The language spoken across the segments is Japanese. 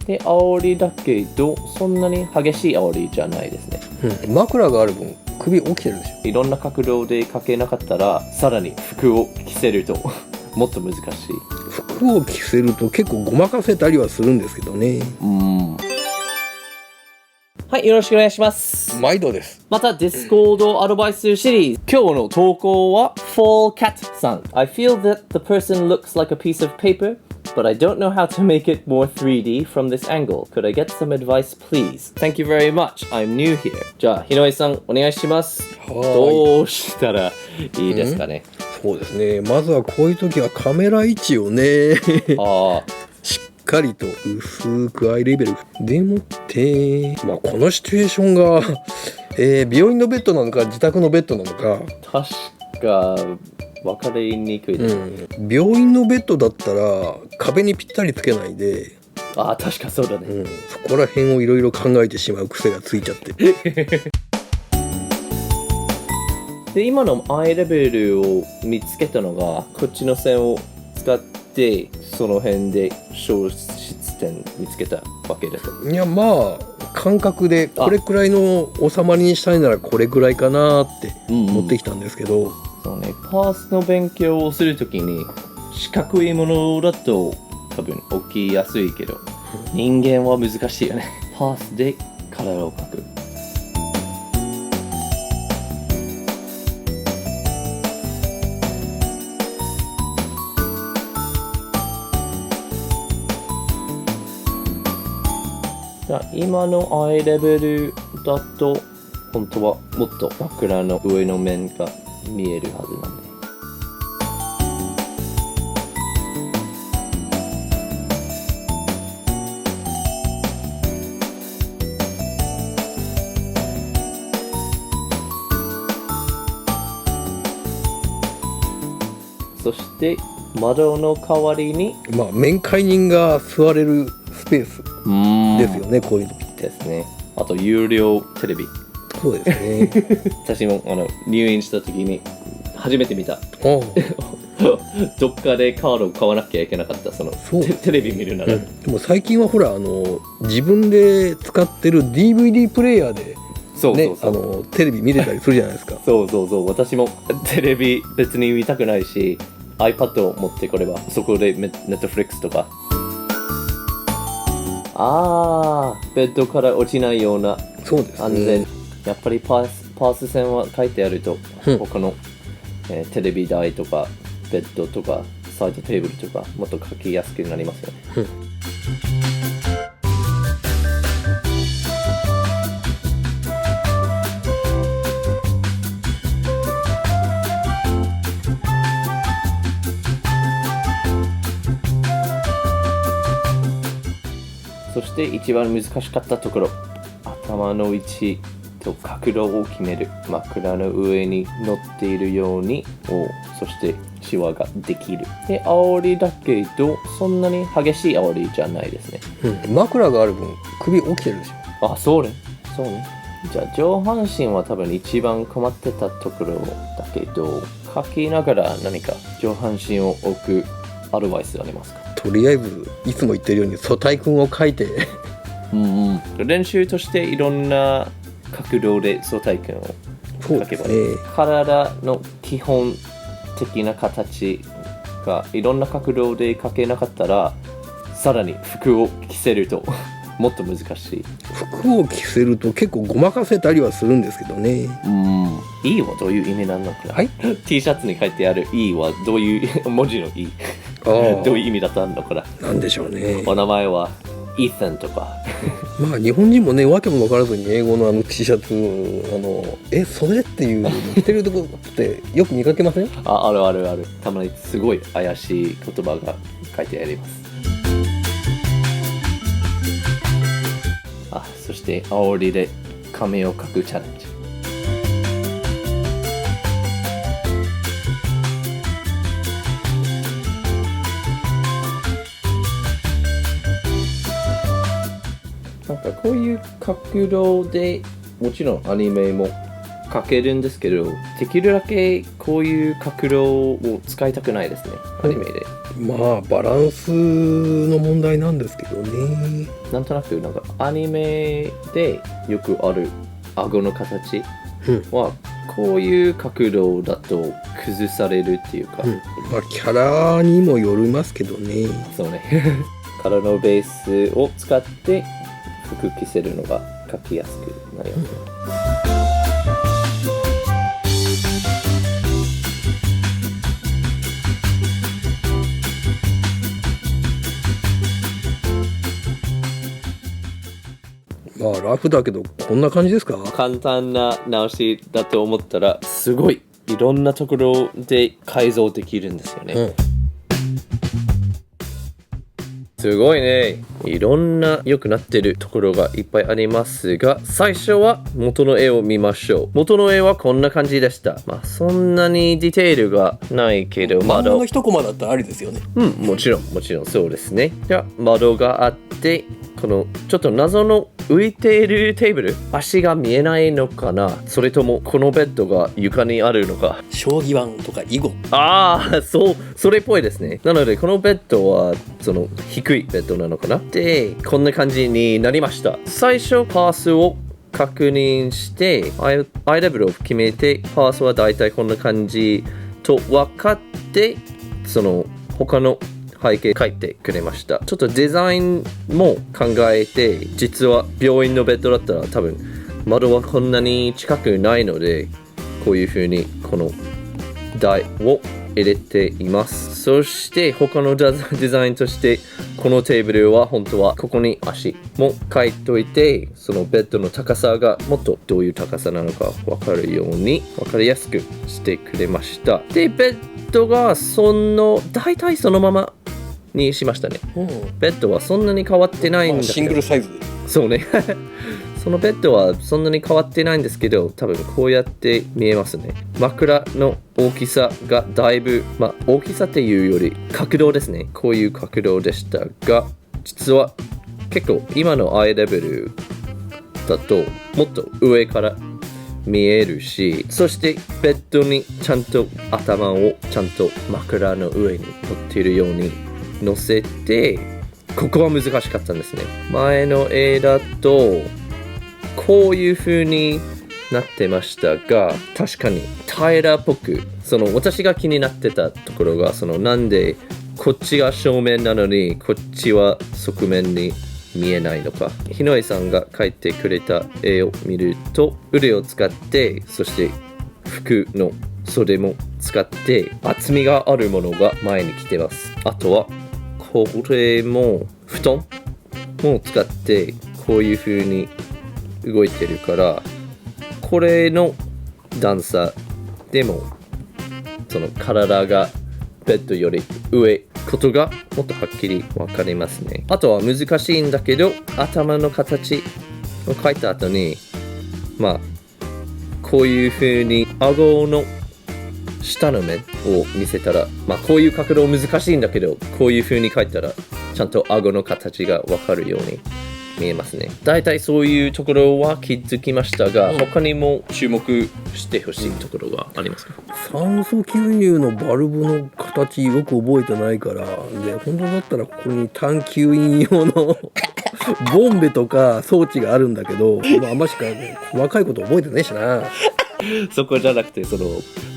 で、煽りだけどそんなに激しい煽りじゃないですね。枕がある分首起きてるでしょ。いろんな角度でかけなかったらさらに服を着せるともっと難しい。服を着せると結構ごまかせたりはするんですけどね。はい、よろしくお願いします。毎度です。また Discord アドバイスシリーズ、今日の投稿は Fall Cat さん。 I feel that the person looks like a piece of paper, but I don't know how to make it more 3D from this angle. Could I get some advice, please? Thank you very much. I'm new here. じゃあ、ひのえさん、お願いします。どうしたらいいですかね。そうですね。まずはこういう時はカメラ位置をねしっかりと薄くアイレベルでもって、このシチュエーションが、病院のベッドなのか自宅のベッドなのか確か分かりにくいですね。病院のベッドだったら壁にぴったりつけないで、確かそうだね。そこら辺をいろいろ考えてしまう癖がついちゃってで、今のアイレベルを見つけたのが、こっちの線を使ってその辺で消失点見つけたわけです。いや、感覚でこれくらいの収まりにしたいならこれくらいかなって持ってきたんですけど、そうね、パースの勉強をするときに四角いものだと多分起きやすいけど、人間は難しいよね。パースで体を描く。今のアイレベルだと本当はもっと枕の上の面が見えるはずなんで、そして窓の代わりに面会人が座れるスペースですよね、こういうのですね。あと有料テレビ。そうですね私も入院した時に初めて見たどっかでカードを買わなきゃいけなかったテレビ見るなら、でも最近はほら自分で使ってる DVD プレイヤーでテレビ見れたりするじゃないですか。そう私もテレビ別に見たくないし iPad を持ってこればそこでNetflix とかベッドから落ちないような安全、やっぱりパース線は書いてあると、他の、テレビ台とかベッドとかサイドテーブルとかもっと書きやすくなりますよね。そして一番難しかったところ、頭の位置と角度を決める。枕の上に乗っているようにそしてシワができる。で、煽りだけどそんなに激しい煽りじゃないですね。枕がある分首起きてるでしょ。そうね。じゃあ上半身は多分一番困ってたところだけど、書きながら何か上半身を置くアドバイスありますか？とりあえずいつも言ってるように素体君を書いて練習としていろんな角度で素体君を書けばいい。体の基本的な形がいろんな角度で書けなかったらさらに服を着せるともっと難しい。服を着せると結構ごまかせたりはするんですけどね。E はどういう意味なのかな、T シャツに書いてある E はどういう文字の E どういう意味だったのかな。なんでしょうね。お名前はイーサンとか日本人もね、わけも分からずに英語のT シャツそれっていう着てるとこってよく見かけません？ある。たまにすごい怪しい言葉が書いてあります。そして煽りで髪を描くチャレンジ。こういう角度でもちろんアニメも描けるんですけど、できるだけこういう角度を使いたくないですね、アニメで。まあバランスの問題なんですけどね。なんとなくなんかアニメでよくある顎の形はこういう角度だと崩されるっていうか、まあキャラにもよりますけどね。そうね体のベースを使って服着せるのが描きやすくなりますね。まあラフだけどこんな感じですか？簡単な直しだと思ったらすごいいろんなところで改造できるんですよね。すごいね。いろんな良くなってるところがいっぱいありますが、最初は元の絵を見ましょう。元の絵はこんな感じでした。まあそんなにディテールがないけど、漫画の一コマだったらありですよね。もちろんそうですね。じゃあ窓があって、このちょっと謎の浮いているテーブル、足が見えないのかな、それともこのベッドが床にあるのか。将棋盤とか囲碁。それっぽいですね。なのでこのベッドはその低いベッドなのかな。でこんな感じになりました。最初パースを確認してアイレベルを決めて、パースはだいたいこんな感じと分かって、その他の背景書いてくれました。ちょっとデザインも考えて、実は病院のベッドだったら多分窓はこんなに近くないので、こういう風にこの台を入れています。そして他のデザインとして、このテーブルは本当はここに足も書いといて、そのベッドの高さがもっとどういう高さなのか分かるように分かりやすくしてくれました。でベッドが大体そのままにしましたね。ベッドはそんなに変わってないんだけど、シングルサイズで。そうねそのベッドはそんなに変わってないんですけど、多分こうやって見えますね。枕の大きさがだいぶ、大きさっていうより角度ですね。こういう角度でしたが、実は結構今のアイレベルだともっと上から見えるし、そしてベッドにちゃんと頭をちゃんと枕の上に乗っているように乗せて、ここは難しかったんですね。前の絵だとこういう風になってましたが、確かに平らっぽく、私が気になってたところが、なんでこっちが正面なのにこっちは側面に見えないのか。日野井さんが描いてくれた絵を見ると、腕を使って、そして服の袖も使って厚みがあるものが前に来てます。あとはこれも布団も使ってこういう風に動いてるから、これの段差でもその体がベッドより上ことがもっとはっきり分かりますね。あとは難しいんだけど、頭の形を描いた後にこういう風に顎の下の面を見せたら、こういう角度難しいんだけど、こういう風に描いたらちゃんと顎の形が分かるように見えますね。だいたいそういうところは気づきましたが、他にも注目してほしいところがありますか？酸素吸入のバルブの形よく覚えてないから、で本当だったらここに探吸引用のボンベとか装置があるんだけど、あんましか、細かいこと覚えてないしな。そこじゃなくて、その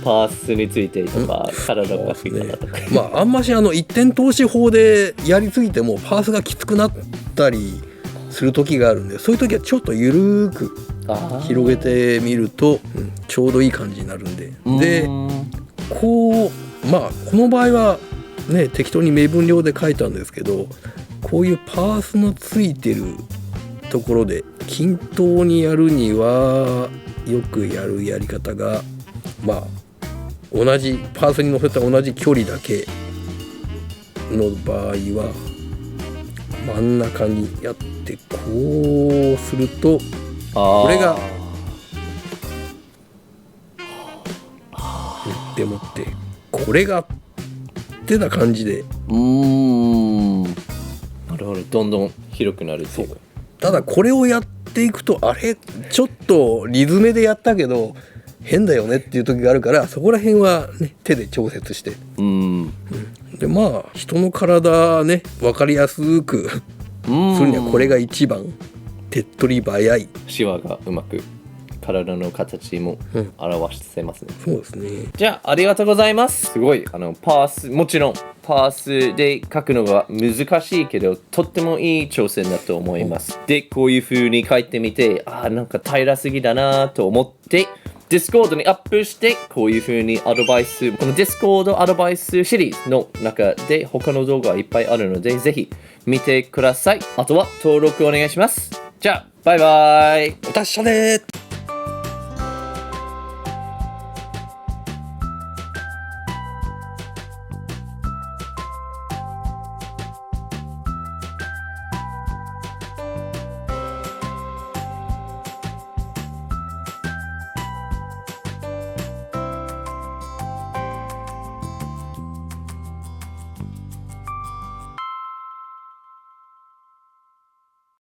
パースについてとか、体の描き方とか、あんまし一点投資法でやりすぎてもパースがきつくなったりする時があるんで、そういう時はちょっとゆるーく広げてみると、ちょうどいい感じになるんで。でこうこの場合はね適当に目分量で書いたんですけど、こういうパースのついてるところで均等にやるにはよくやるやり方が、同じパースに乗せた同じ距離だけの場合は真ん中にやってこうすると、これがでもってこれがってな感じで、なるほど、どんどん広くなるっていう。ただこれをやっていくと、あれちょっとリズムでやったけど変だよねっていう時があるから、そこら辺はね手で調節して、でまあ人の体ね分かりやすくするにはこれが一番手っ取り早い。シワがうまく体の形も表せますね、そうですね。じゃあありがとうございます。すごいパース、もちろんパースで書くのが難しいけどとってもいい挑戦だと思います。でこういう風に書いてみてなんか平らすぎだなと思ってDiscord にアップしてこういう風にアドバイス、この Discord アドバイスシリーズの中で他の動画いっぱいあるのでぜひ見てください。あとは登録お願いします。じゃあバイバイ。達者でー